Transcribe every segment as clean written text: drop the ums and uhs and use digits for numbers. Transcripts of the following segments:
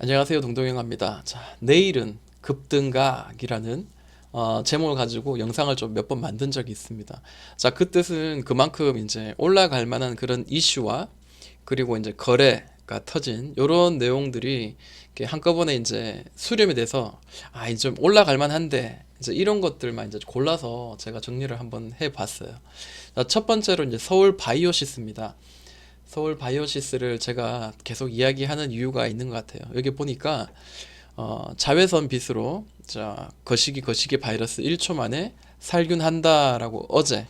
안녕하세요, 동동영화입니다. 자, 내일은 급등각이라는 제목을 가지고 영상을 좀 몇 번 만든 적이 있습니다. 자, 그 뜻은 그만큼 이제 올라갈 만한 그런 이슈와 그리고 이제 거래가 터진 이런 내용들이 이렇게 한꺼번에 이제 수렴이 돼서 이제 좀 올라갈 만한데 이제 이런 것들만 이제 골라서 제가 정리를 한번 해봤어요. 자, 첫 번째로 이제 서울 바이오시스입니다. 서울 바이오시스를 제가 계속 이야기하는 이유가 있는 것 같아요. 여기 보니까 자외선 빛으로 자 거시기 바이러스 1초 만에 살균한다라고 어제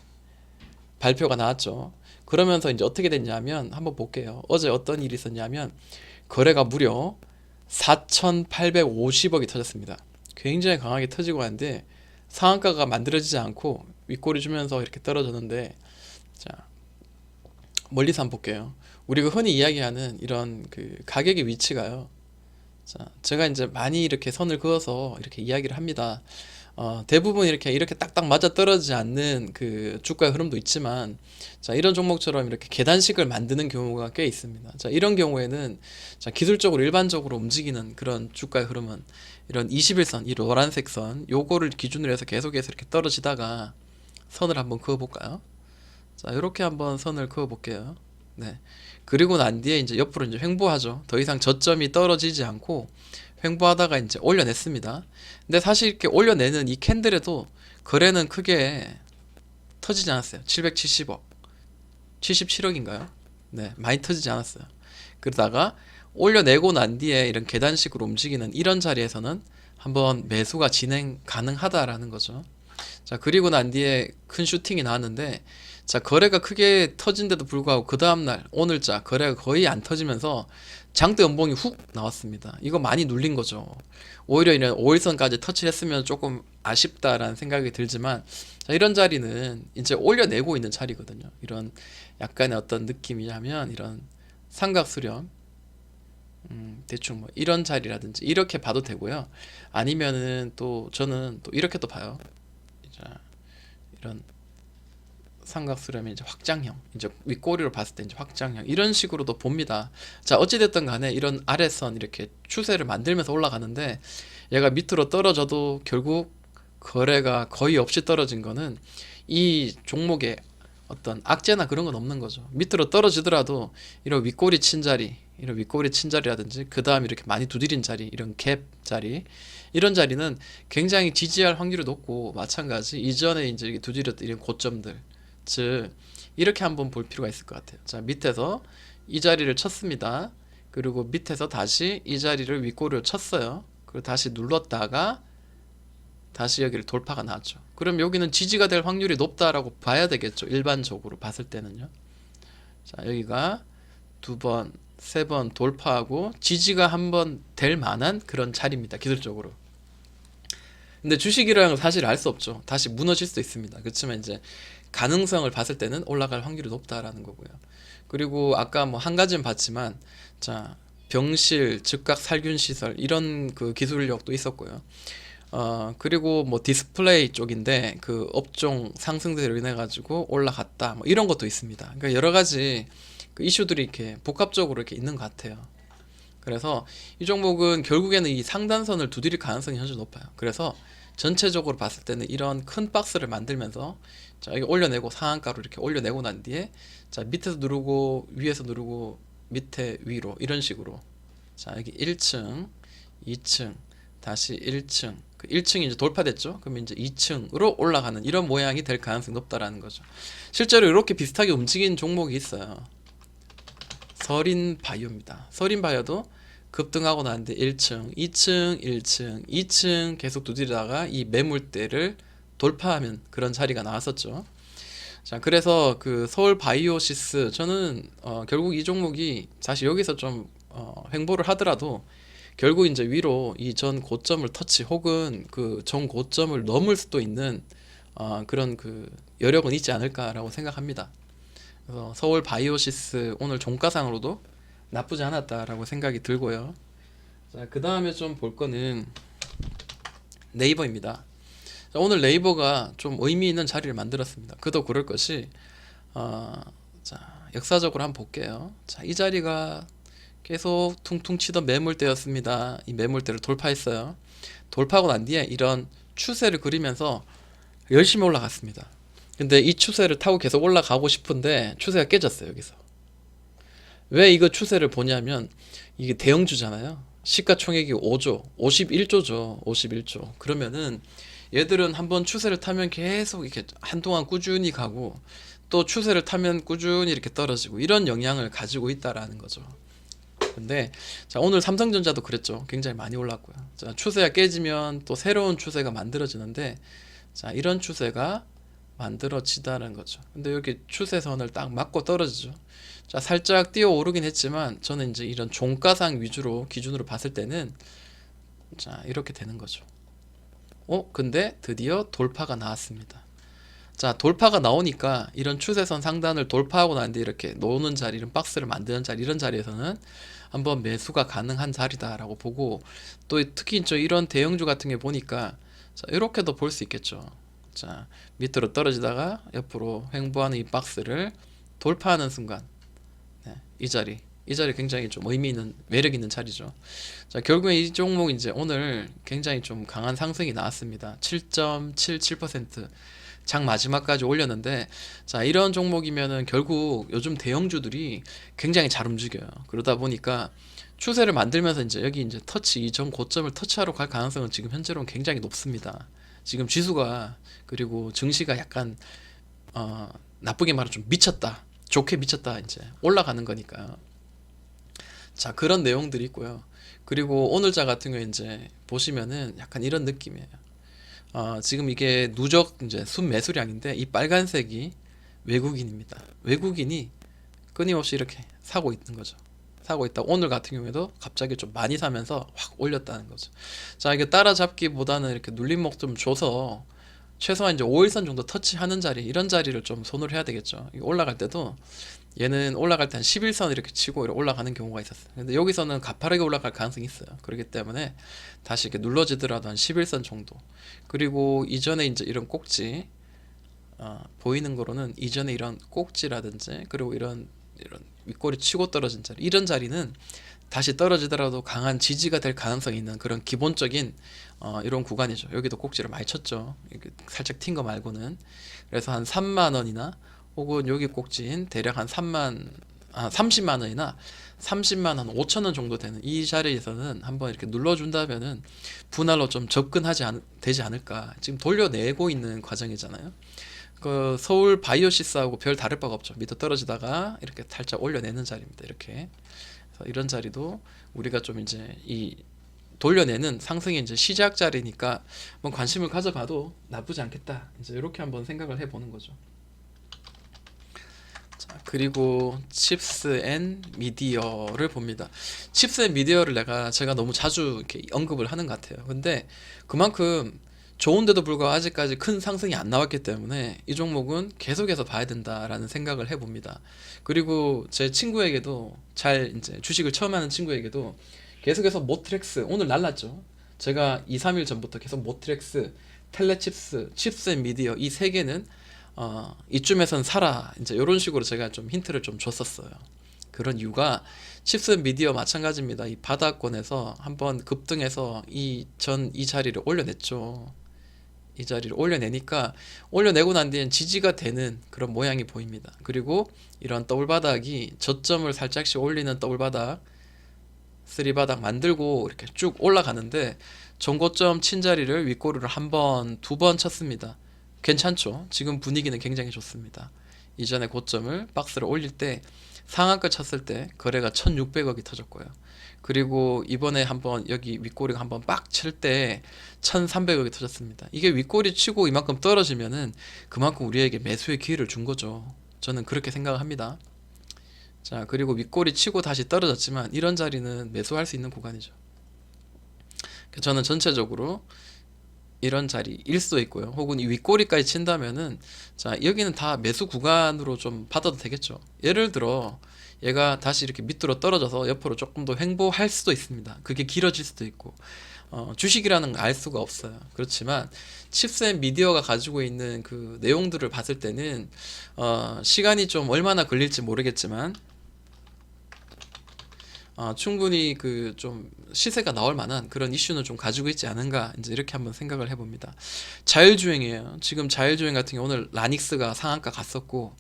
발표가 나왔죠. 그러면서 이제 어떻게 됐냐면 한번 볼게요. 어제 어떤 일이 있었냐면 거래가 무려 4,850억이 터졌습니다. 굉장히 강하게 터지고 하는데 상한가가 만들어지지 않고 윗꼬리 주면서 이렇게 떨어졌는데, 자 멀리서 한번 볼게요. 우리가 흔히 이야기하는 이런 그 가격의 위치가요. 자, 제가 이제 많이 이렇게 선을 그어서 이렇게 이야기를 합니다. 대부분 이렇게 딱딱 맞아 떨어지지 않는 그 주가의 흐름도 있지만, 자, 이런 종목처럼 이렇게 계단식을 만드는 경우가 꽤 있습니다. 자, 이런 경우에는, 자, 기술적으로 일반적으로 움직이는 그런 주가의 흐름은 이런 21선, 이 노란색 선, 요거를 기준으로 해서 계속해서 이렇게 떨어지다가 선을 한번 그어볼까요? 자, 이렇게 한번 선을 그어 볼게요. 네. 그리고 난 뒤에 이제 옆으로 이제 횡보하죠. 더 이상 저점이 떨어지지 않고 횡보하다가 이제 올려냈습니다. 근데 사실 이렇게 올려내는 이 캔들에도 거래는 크게 터지지 않았어요. 770억, 77억인가요? 네, 많이 터지지 않았어요. 그러다가 올려내고 난 뒤에 이런 계단식으로 움직이는 이런 자리에서는 한번 매수가 진행 가능하다라는 거죠. 자, 그리고 난 뒤에 큰 슈팅이 나왔는데, 자, 거래가 크게 터진데도 불구하고 그 다음날 오늘자 거래가 거의 안 터지면서 장대 연봉이 훅 나왔습니다. 이거 많이 눌린 거죠. 오히려 이런 5일선까지 터치했으면 조금 아쉽다라는 생각이 들지만, 자, 이런 자리는 이제 올려내고 있는 자리거든요. 이런 약간의 어떤 느낌이냐면 이런 삼각 수렴, 대충 뭐 이런 자리라든지 이렇게 봐도 되고요. 아니면은 또 저는 또 이렇게 또 봐요. 자, 이런 삼각수렴의 이제 확장형, 이제 윗꼬리로 봤을 때 이제 확장형 이런 식으로도 봅니다. 자, 어찌됐든 간에 이런 아래선 이렇게 추세를 만들면서 올라가는데, 얘가 밑으로 떨어져도 결국 거래가 거의 없이 떨어진 거는 이 종목에 어떤 악재나 그런 건 없는 거죠. 밑으로 떨어지더라도 이런 윗꼬리 친 자리, 이런 윗꼬리 친 자리라든지 그 다음 이렇게 많이 두드린 자리, 이런 갭 자리, 이런 자리는 굉장히 지지할 확률이 높고, 마찬가지 이전에 이제 두드렸던 이런 고점들, 즉 이렇게 한번 볼 필요가 있을 것 같아요. 자, 밑에서 이 자리를 쳤습니다. 그리고 밑에서 다시 이 자리를 윗꼬리로 쳤어요. 그리고 다시 눌렀다가 다시 여기를 돌파가 나왔죠. 그럼 여기는 지지가 될 확률이 높다라고 봐야 되겠죠. 일반적으로 봤을 때는요. 자, 여기가 두 번, 세 번 돌파하고 지지가 한 번 될 만한 그런 자리입니다. 기술적으로. 근데 주식이라는 건 사실 알 수 없죠. 다시 무너질 수도 있습니다. 그렇지만 이제 가능성을 봤을 때는 올라갈 확률이 높다라는 거고요. 그리고 아까 뭐 한 가지는 봤지만, 자, 병실, 즉각 살균 시설 이런 그 기술력도 있었고요. 그리고 뭐 디스플레이 쪽인데 그 업종 상승세로 인해 가지고 올라갔다 뭐 이런 것도 있습니다. 그러니까 여러 가지 그 이슈들이 이렇게 복합적으로 이렇게 있는 것 같아요. 그래서 이 종목은 결국에는 이 상단선을 두드릴 가능성이 현재 높아요. 그래서 전체적으로 봤을 때는 이런 큰 박스를 만들면서, 자, 여기 올려내고 상한가로 이렇게 올려내고 난 뒤에, 자, 밑에서 누르고 위에서 누르고 밑에 위로 이런 식으로, 자, 여기 1층, 2층, 다시 1층, 그 1층이 이제 돌파됐죠. 그러면 이제 2층으로 올라가는 이런 모양이 될 가능성이 높다라는 거죠. 실제로 이렇게 비슷하게 움직이는 종목이 있어요. 서린바이오입니다. 서린바이오도 급등하고 나는데 1층, 2층, 1층, 2층 계속 두드리다가 이 매물대를 돌파하면 그런 자리가 나왔었죠. 자, 그래서 그 서울 바이오시스 저는 결국 이 종목이 사실 여기서 좀 횡보를 하더라도 결국 이제 위로 이 전 고점을 터치 혹은 그 전 고점을 넘을 수도 있는 그런 그 여력은 있지 않을까라고 생각합니다. 그래서 서울 바이오시스 오늘 종가상으로도 나쁘지 않았다라고 생각이 들고요. 자, 그 다음에 좀 볼 거는 네이버입니다. 자, 오늘 네이버가 좀 의미 있는 자리를 만들었습니다. 그도 그럴 것이, 자, 역사적으로 한번 볼게요. 자, 이 자리가 계속 퉁퉁 치던 매물대였습니다. 이 매물대를 돌파했어요. 돌파하고 난 뒤에 이런 추세를 그리면서 열심히 올라갔습니다. 근데 이 추세를 타고 계속 올라가고 싶은데 추세가 깨졌어요. 여기서 왜 이거 추세를 보냐면 이게 대형주잖아요. 시가총액이 5조 51조죠. 51조. 그러면은 얘들은 한번 추세를 타면 계속 이렇게 한동안 꾸준히 가고 또 추세를 타면 꾸준히 이렇게 떨어지고 이런 영향을 가지고 있다라는 거죠. 근데 자, 오늘 삼성전자도 그랬죠. 굉장히 많이 올랐고요. 자, 추세가 깨지면 또 새로운 추세가 만들어지는데 자, 이런 추세가 만들어지다는 거죠. 근데 여기 추세선을 딱 맞고 떨어지죠. 자, 살짝 뛰어 오르긴 했지만 저는 이제 이런 종가상 위주로 기준으로 봤을 때는 자, 이렇게 되는 거죠. 근데 드디어 돌파가 나왔습니다. 자, 돌파가 나오니까 이런 추세선 상단을 돌파하고 난 뒤에 이렇게 노는 자리, 이런 박스를 만드는 자리, 이런 자리에서는 한번 매수가 가능한 자리다라고 보고 또 특히 이런 대형주 같은 게 보니까 자, 이렇게도 볼 수 있겠죠. 자, 밑으로 떨어지다가 옆으로 횡보하는 이 박스를 돌파하는 순간 네, 이 자리 굉장히 좀 의미 있는 매력 있는 자리죠. 자, 결국에 이 종목 이제 오늘 굉장히 좀 강한 상승이 나왔습니다. 7.77%. 장 마지막까지 올렸는데 자, 이런 종목이면은 결국 요즘 대형주들이 굉장히 잘 움직여요. 그러다 보니까 추세를 만들면서 이제 여기 이제 터치 이전 고점을 터치하러 갈 가능성은 지금 현재로는 굉장히 높습니다. 지금 지수가 그리고 증시가 약간 나쁘게 말하면 좀 미쳤다. 좋게 미쳤다 이제 올라가는 거니까. 자, 그런 내용들이 있고요. 그리고 오늘자 같은 경우에 이제 보시면은 약간 이런 느낌이에요. 지금 이게 누적 이제 순매수량인데 이 빨간색이 외국인입니다. 외국인이 끊임없이 이렇게 사고 있는 거죠. 사고 있다. 오늘 같은 경우에도 갑자기 좀 많이 사면서 확 올렸다는 거죠. 자, 이게 따라잡기보다는 이렇게 눌림목 좀 줘서 최소한 이제 5일선 정도 터치하는 자리, 이런 자리를 좀 손을 해야 되겠죠. 이거 올라갈 때도 얘는 올라갈 때 한 11선 이렇게 치고 이렇게 올라가는 경우가 있었어요. 근데 여기서는 가파르게 올라갈 가능성이 있어요. 그렇기 때문에 다시 이렇게 눌러지더라도 한 11선 정도. 그리고 이전에 이제 이런 꼭지 보이는 거로는 이전에 이런 꼭지라든지 그리고 이런 윗꼬리 치고 떨어진 자리, 이런 자리는 다시 떨어지더라도 강한 지지가 될 가능성이 있는 그런 기본적인 이런 구간이죠. 여기도 꼭지를 많이 쳤죠. 이렇게 살짝 튄 거 말고는. 그래서 한 3만 원이나 혹은 여기 꼭지인 대략 한 30만 원이나 30만 한 5천 원 정도 되는 이 자리에서는 한번 이렇게 눌러준다면은 분할로 좀 되지 않을까. 지금 돌려내고 있는 과정이잖아요. 그 서울 바이오시스하고 별 다를 바가 없죠. 밑에 떨어지다가 이렇게 살짝 올려내는 자리입니다. 이렇게. 그래서 이런 자리도 우리가 좀 이제 이 돌려내는 상승의 이제 시작 자리니까 한번 관심을 가져봐도 나쁘지 않겠다. 이제 이렇게 한번 생각을 해보는 거죠. 자, 그리고 칩스 앤 미디어를 봅니다. 칩스 앤 미디어를 제가 너무 자주 이렇게 언급을 하는 것 같아요. 근데 그만큼 좋은데도 불구하고 아직까지 큰 상승이 안 나왔기 때문에 이 종목은 계속해서 봐야 된다라는 생각을 해봅니다. 그리고 제 친구에게도 잘 이제 주식을 처음 하는 친구에게도 계속해서 모트렉스 오늘 날랐죠. 제가 2, 3일 전부터 계속 모트렉스, 텔레칩스, 칩스 앤 미디어 이 세 개는 이쯤에선 사라 이제 이런 식으로 제가 좀 힌트를 좀 줬었어요. 그런 이유가 칩스 앤 미디어 마찬가지입니다. 이 바닥권에서 한번 급등해서 이 자리를 올려냈죠. 이 자리를 올려내니까 올려내고 난 뒤엔 지지가 되는 그런 모양이 보입니다. 그리고 이런 더블바닥이 저점을 살짝씩 올리는 더블바닥, 쓰리바닥 만들고 이렇게 쭉 올라가는데 전고점 친 자리를 윗꼬리를 한 번, 두 번 쳤습니다. 괜찮죠? 지금 분위기는 굉장히 좋습니다. 이전에 고점을 박스를 올릴 때 상한가 쳤을 때 거래가 1600억이 터졌고요. 그리고 이번에 한번 여기 윗꼬리가 한번 빡 칠 때 1300억이 터졌습니다. 이게 윗꼬리 치고 이만큼 떨어지면은 그만큼 우리에게 매수의 기회를 준 거죠. 저는 그렇게 생각을 합니다. 자, 그리고 윗꼬리 치고 다시 떨어졌지만 이런 자리는 매수할 수 있는 구간이죠. 저는 전체적으로 이런 자리일 수도 있고요. 혹은 이 윗꼬리까지 친다면은 자, 여기는 다 매수 구간으로 좀 받아도 되겠죠. 예를 들어 얘가 다시 이렇게 밑으로 떨어져서 옆으로 조금 더 횡보할 수도 있습니다. 그게 길어질 수도 있고 주식이라는 걸 알 수가 없어요. 그렇지만 칩스 앤 미디어가 가지고 있는 그 내용들을 봤을 때는 시간이 좀 얼마나 걸릴지 모르겠지만 충분히 그 좀 시세가 나올 만한 그런 이슈는 좀 가지고 있지 않은가 이제 이렇게 한번 생각을 해봅니다. 자율주행이에요. 지금 자율주행 같은 경우 오늘 라닉스가 상한가 갔었고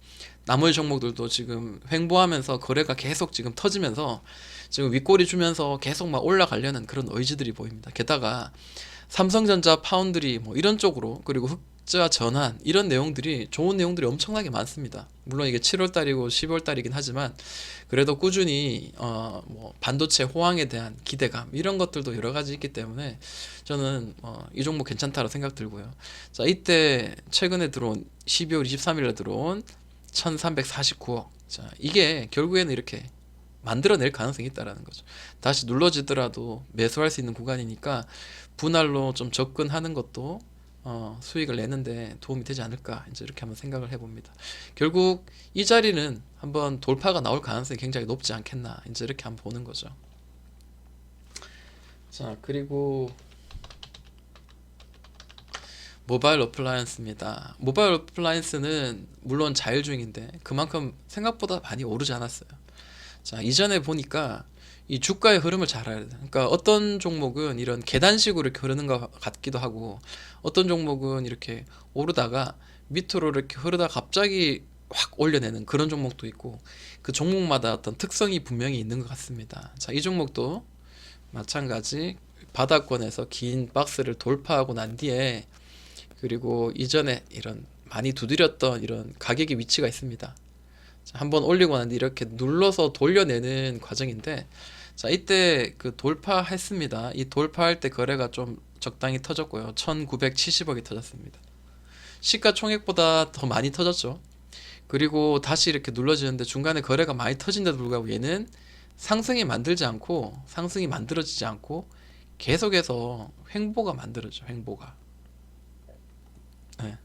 나머지 종목들도 지금 횡보하면서 거래가 계속 지금 터지면서 지금 윗꼬리 주면서 계속 막 올라가려는 그런 의지들이 보입니다. 게다가 삼성전자, 파운드리 뭐 이런 쪽으로 그리고 흑자 전환 이런 내용들이 좋은 내용들이 엄청나게 많습니다. 물론 이게 7월 달이고 12월 달이긴 하지만 그래도 꾸준히 뭐 반도체 호황에 대한 기대감 이런 것들도 여러 가지 있기 때문에 저는 이 종목 괜찮다고 생각 들고요. 자, 이때 최근에 들어온 12월 23일에 들어온 1349억. 자, 이게 결국에는 이렇게 만들어낼 가능성이 있다라는 거죠. 다시 눌러지더라도 매수할 수 있는 구간이니까 분할로 좀 접근하는 것도 수익을 내는데 도움이 되지 않을까 이제 이렇게 한번 생각을 해봅니다. 결국 이 자리는 한번 돌파가 나올 가능성이 굉장히 높지 않겠나 이제 이렇게 한번 보는 거죠. 자, 그리고 모바일 어플라이언스입니다. 모바일 어플라이언스는 물론 자율주행인데 그만큼 생각보다 많이 오르지 않았어요. 자, 이전에 보니까 이 주가의 흐름을 잘 알아야 돼. 그러니까 어떤 종목은 이런 계단식으로 이렇게 흐르는 것 같기도 하고 어떤 종목은 이렇게 오르다가 밑으로 이렇게 흐르다 갑자기 확 올려내는 그런 종목도 있고 그 종목마다 어떤 특성이 분명히 있는 것 같습니다. 자, 이 종목도 마찬가지 바닥권에서 긴 박스를 돌파하고 난 뒤에 그리고 이전에 이런 많이 두드렸던 이런 가격의 위치가 있습니다. 자, 한번 올리고 난 뒤 이렇게 눌러서 돌려내는 과정인데 자, 이때 그 돌파했습니다. 이 돌파할 때 거래가 좀 적당히 터졌고요. 1970억이 터졌습니다. 시가총액보다 더 많이 터졌죠. 그리고 다시 이렇게 눌러지는데 중간에 거래가 많이 터진데도 불구하고 얘는 상승이 만들어지지 않고 계속해서 횡보가 만들어져. 횡보가. 네.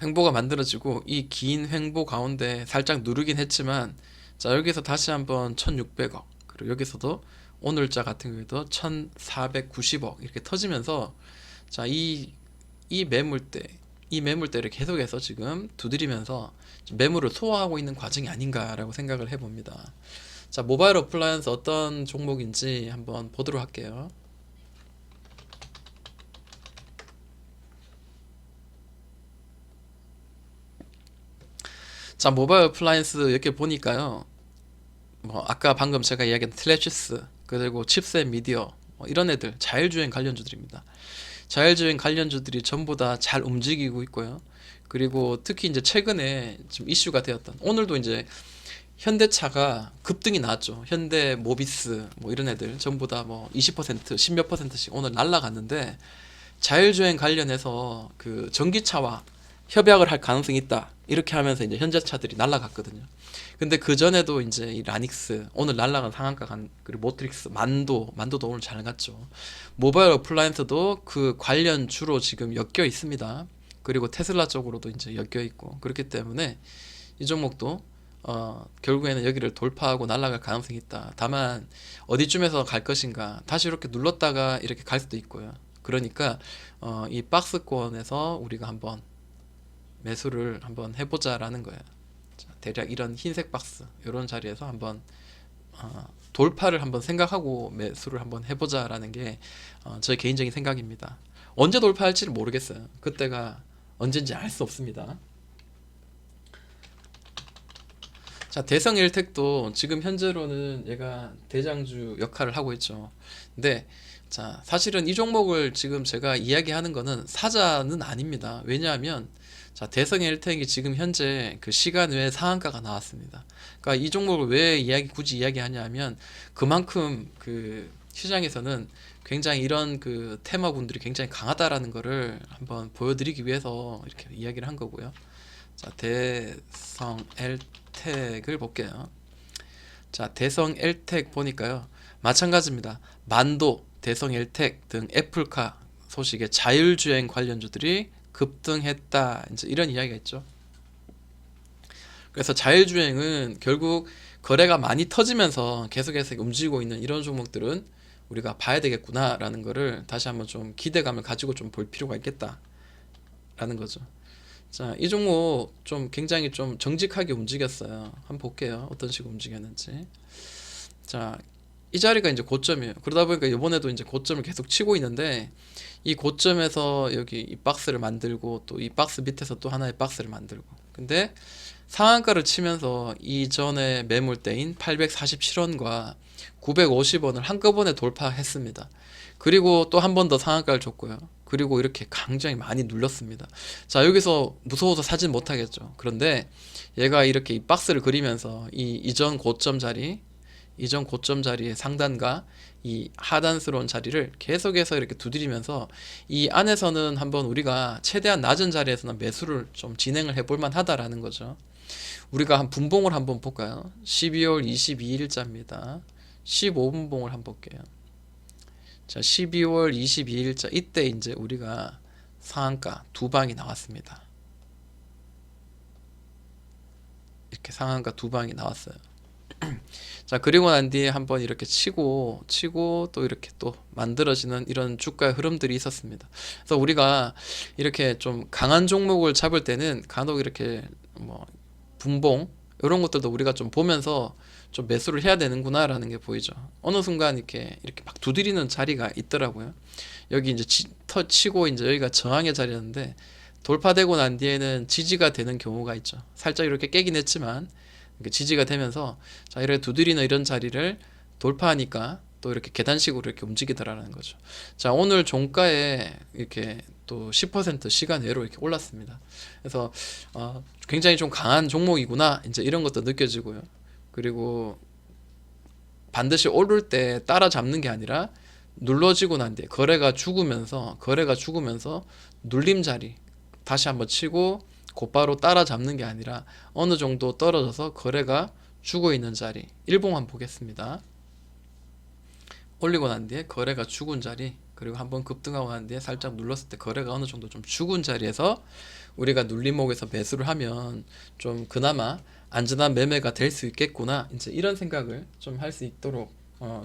횡보가 만들어지고 이 긴 횡보 가운데 살짝 누르긴 했지만 자, 여기서 다시 한번 1600억 그리고 여기서도 오늘자 같은 경우에도 1490억 이렇게 터지면서 자, 이 매물대를 계속해서 지금 두드리면서 매물을 소화하고 있는 과정이 아닌가라고 생각을 해봅니다. 자, 모바일 어플라이언스 어떤 종목인지 한번 보도록 할게요. 자, 모바일 어플라이언스 이렇게 보니까요. 뭐 아까 방금 제가 이야기한 텔레시스 그리고 칩셋 미디어 뭐 이런 애들 자율주행 관련주들입니다. 자율주행 관련주들이 전부 다 잘 움직이고 있고요. 그리고 특히 이제 최근에 좀 이슈가 되었던 오늘도 이제 현대차가 급등이 나왔죠. 현대 모비스 뭐 이런 애들 전부 다 뭐 20%, 10몇 %씩 오늘 날라갔는데 자율주행 관련해서 그 전기차와 협약을 할 가능성이 있다. 이렇게 하면서 이제 현대차들이 날라갔거든요. 근데 그 전에도 이제 이 라닉스 오늘 날라간 상한가 간 그리고 모트릭스 만도도 오늘 잘 갔죠. 모바일 어플라이언스도 그 관련 주로 지금 엮여 있습니다. 그리고 테슬라 쪽으로도 이제 엮여 있고 그렇기 때문에 이 종목도 결국에는 여기를 돌파하고 날아갈 가능성이 있다. 다만 어디쯤에서 갈 것인가 다시 이렇게 눌렀다가 이렇게 갈 수도 있고요. 그러니까 이 박스권에서 우리가 한번 매수를 한번 해보자라는 거예요. 자, 대략 이런 흰색 박스 이런 자리에서 한번 돌파를 한번 생각하고 매수를 한번 해보자라는 게 저의 개인적인 생각입니다. 언제 돌파할지를 모르겠어요. 그때가 언젠지 알 수 없습니다. 자, 대성 일텍도 지금 현재로는 얘가 대장주 역할을 하고 있죠. 근데 자, 사실은 이 종목을 지금 제가 이야기하는 거는 사자는 아닙니다. 왜냐하면 자, 대성 일텍이 지금 현재 그 시간 외에 상한가가 나왔습니다. 그러니까 이 종목을 왜 굳이 이야기하냐면 그만큼 그 시장에서는 굉장히 이런 그 테마군들이 굉장히 강하다라는 거를 한번 보여드리기 위해서 이렇게 이야기를 한 거고요. 자, 대성 엘텍을 볼게요. 자, 대성 엘텍 보니까요. 마찬가지입니다. 만도, 대성 엘텍 등 애플카 소식에 자율주행 관련주들이 급등했다. 이제 이런 이야기가 있죠. 그래서 자율주행은 결국 거래가 많이 터지면서 계속해서 움직이고 있는 이런 종목들은 우리가 봐야 되겠구나라는 거를 다시 한번 좀 기대감을 가지고 좀 볼 필요가 있겠다라는 거죠. 자, 이 종목 좀 굉장히 좀 정직하게 움직였어요. 한번 볼게요. 어떤 식으로 움직였는지. 자, 이 자리가 이제 고점이에요. 그러다 보니까 이번에도 이제 고점을 계속 치고 있는데 이 고점에서 여기 이 박스를 만들고 또 이 박스 밑에서 또 하나의 박스를 만들고, 근데 상한가를 치면서 이전에 매물대인 847원과 950원을 한꺼번에 돌파했습니다. 그리고 또 한 번 더 상한가를 줬고요. 그리고 이렇게 굉장히 많이 눌렸습니다. 자, 여기서 무서워서 사진 못하겠죠. 그런데 얘가 이렇게 이 박스를 그리면서 이 이전 고점 자리의 상단과 이 하단스러운 자리를 계속해서 이렇게 두드리면서 이 안에서는 한번 우리가 최대한 낮은 자리에서는 매수를 좀 진행을 해볼 만하다라는 거죠. 우리가 한 분봉을 한번 볼까요? 12월 22일자입니다. 15분봉을 한번 볼게요. 자, 12월 22일자 이때 이제 우리가 상한가 두 방이 나왔습니다. 이렇게 상한가 두 방이 나왔어요. 자, 그리고 난 뒤에 한번 이렇게 치고 또 이렇게 또 만들어지는 이런 주가의 흐름들이 있었습니다. 그래서 우리가 이렇게 좀 강한 종목을 잡을 때는 간혹 이렇게 뭐 분봉 이런 것들도 우리가 좀 보면서 좀 매수를 해야 되는구나라는 게 보이죠. 어느 순간 이렇게 막 두드리는 자리가 있더라고요. 여기 이제 치고 이제 여기가 저항의 자리였는데 돌파되고 난 뒤에는 지지가 되는 경우가 있죠. 살짝 이렇게 깨긴 했지만 지지가 되면서 자, 이렇게 두드리는 이런 자리를 돌파하니까 또 이렇게 계단식으로 이렇게 움직이더라는 거죠. 자, 오늘 종가에 이렇게 또 10% 시간 외로 이렇게 올랐습니다. 그래서 굉장히 좀 강한 종목이구나 이제 이런 것도 느껴지고요. 그리고 반드시 오를 때 따라잡는 게 아니라 눌러지고 난 뒤에 거래가 죽으면서 눌림 자리 다시 한번 치고 곧바로 따라잡는 게 아니라 어느 정도 떨어져서 거래가 죽어 있는 자리, 일봉 한번 보겠습니다. 올리고 난 뒤에 거래가 죽은 자리, 그리고 한번 급등하고 난 뒤에 살짝 눌렀을 때 거래가 어느 정도 좀 죽은 자리에서 우리가 눌림목에서 매수를 하면 좀 그나마 안전한 매매가 될 수 있겠구나, 이제 이런 생각을 좀 할 수 있도록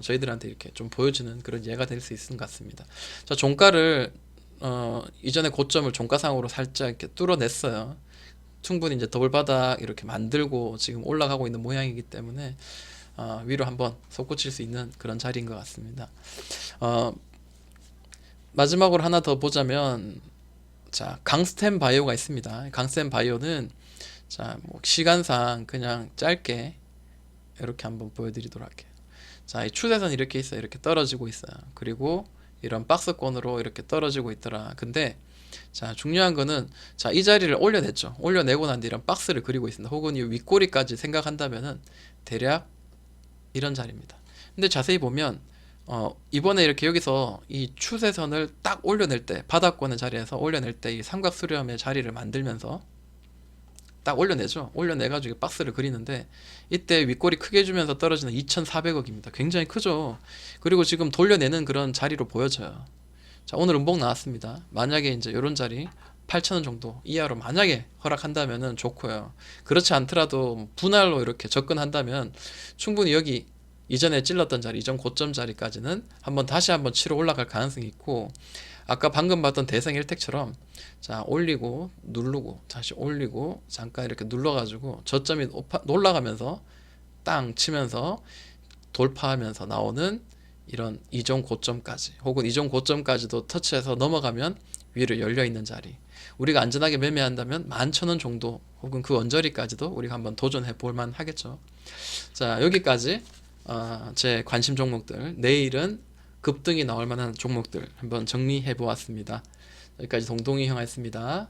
저희들한테 이렇게 좀 보여주는 그런 예가 될 수 있는 것 같습니다. 자, 종가를 이전에 고점을 종가상으로 살짝 이렇게 뚫어냈어요. 충분히 이제 더블바닥 이렇게 만들고 지금 올라가고 있는 모양이기 때문에 위로 한번 솟구칠 수 있는 그런 자리인 것 같습니다. 마지막으로 하나 더 보자면, 자, 강스템 바이오가 있습니다. 강스템 바이오는 자, 뭐 시간상 그냥 짧게 이렇게 한번 보여드리도록 할게요. 자, 이 추세선 이렇게 있어요. 이렇게 떨어지고 있어요. 그리고 이런 박스권으로 이렇게 떨어지고 있더라. 근데 자, 중요한 거는 자, 이 자리를 올려냈죠. 올려내고 난 뒤에 이런 박스를 그리고 있습니다. 혹은 이 윗꼬리까지 생각한다면은 대략 이런 자리입니다. 근데 자세히 보면 이번에 이렇게 여기서 이 추세선을 딱 올려낼 때, 바닥권의 자리에서 올려낼 때 이 삼각 수렴의 자리를 만들면서 딱 올려내죠. 올려내가지고 박스를 그리는데 이때 윗꼬리 크게 주면서 떨어지는 2,400억입니다. 굉장히 크죠. 그리고 지금 돌려내는 그런 자리로 보여져요. 자, 오늘 음봉 나왔습니다. 만약에 이제 이런 자리 8,000원 정도 이하로 만약에 허락한다면은 좋고요. 그렇지 않더라도 분할로 이렇게 접근한다면 충분히 여기 이전에 찔렀던 자리, 이전 고점 자리까지는 다시 한번 치러 올라갈 가능성이 있고, 아까 방금 봤던 대성 1택처럼 자, 올리고 누르고 다시 올리고 잠깐 이렇게 눌러가지고 저점이 올라가면서 땅 치면서 돌파하면서 나오는 이런 이전 고점까지, 혹은 이전 고점까지도 터치해서 넘어가면 위로 열려있는 자리, 우리가 안전하게 매매한다면 11,000원 정도 혹은 그 언저리까지도 우리가 한번 도전해 볼만 하겠죠. 자, 여기까지 제 관심 종목들, 내일은 급등이 나올 만한 종목들 한번 정리해 보았습니다. 여기까지 동동이 형이었습니다.